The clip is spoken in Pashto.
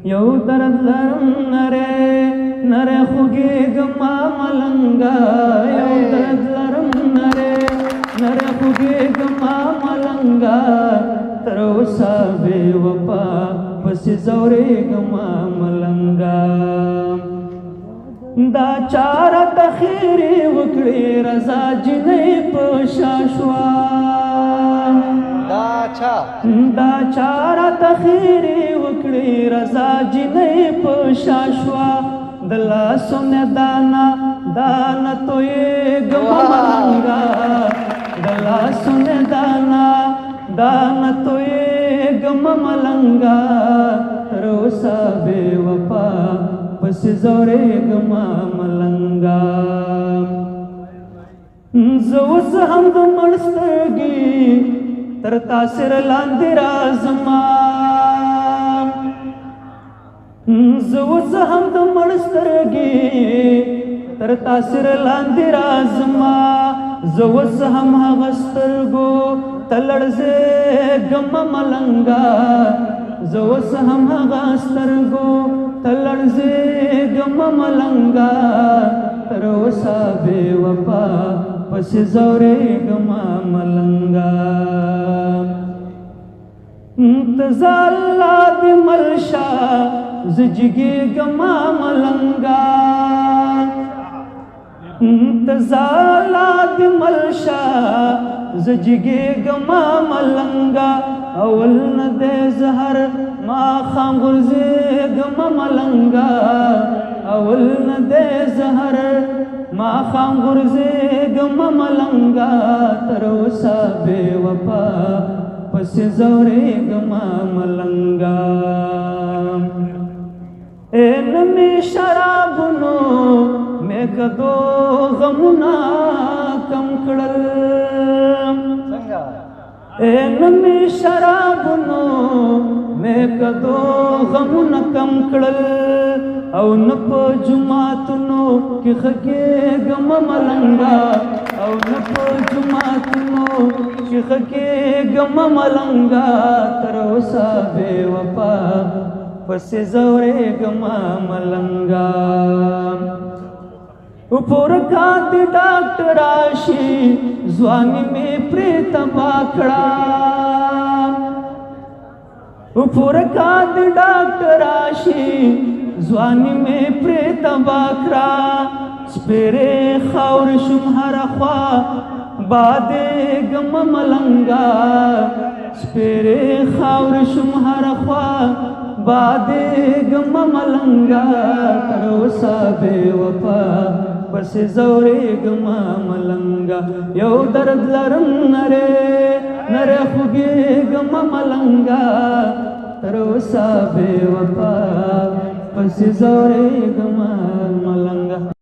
یو درد لرم نره خوږېږما ملنګه یو درد لرم نره خوږېږما ملنګه تر اوسه بې وفا پسې ځورېږما ملنګه دا چاره تخیرې وکړې رضا جنۍ په شا شوه دا چاره تخیرې وکړې رضا جنۍ په شا شوه د لاسو مې دانه تویېږما ملنګه د لاسو مې دانه تویېږما ملنګه تر اوسه بې وفا پسې ځورېږما ملنګه زه اوس هم د مړ سترګې تر تاثیر لاندې راځما زه اوس هم د مړ سترګې تر تاثیر لاندې راځما زه اوس هم هغه سترګو ته لړزېږما ملنګه زه اوس هم هغه سترګو ته لړزېږما ملنګه تر اوسه بې وفا پسې ځورېږما ملنګه ته زه الله دې مل شه زه جګېږما ملنګه ته زه الله دې مل شه زه جګېږما ملنګه اول نه دې زهر ماښام غورځېږما ملنګه اول نه دې زهر ماښام غورځېږما ملنګه تر اوسه بې وفا پسې ځورېږما ملنګه ای نه مې شرابونو مې کدو غمونه کم کړل ای نه مې شرابونو مې کدو غمونه کم کړل او نه په جوماتونو کې ښه کېږما ملنګه او نه په جوماتونو کې ښه کېږما ملنګه تر اوسه بې وفا پسې ځورېږما ملنګه پورکا دې ډاکټر راشي ځواني مې پرې تباه کړه پورکا دې ډاکټر راشي ځواني مې پرې تباه کړه سپېرې خاورې شوم هره خوا بادېږما ملنګه سپېرې خاورې شوم هره خوا بادېږما ملنګه تر اوسه بې وفا پسې ځورېږما ملنګه یو درد لرم نره خوږېږما ملنګه تر اوسه بې وفا پسې ځورېږما ملنګه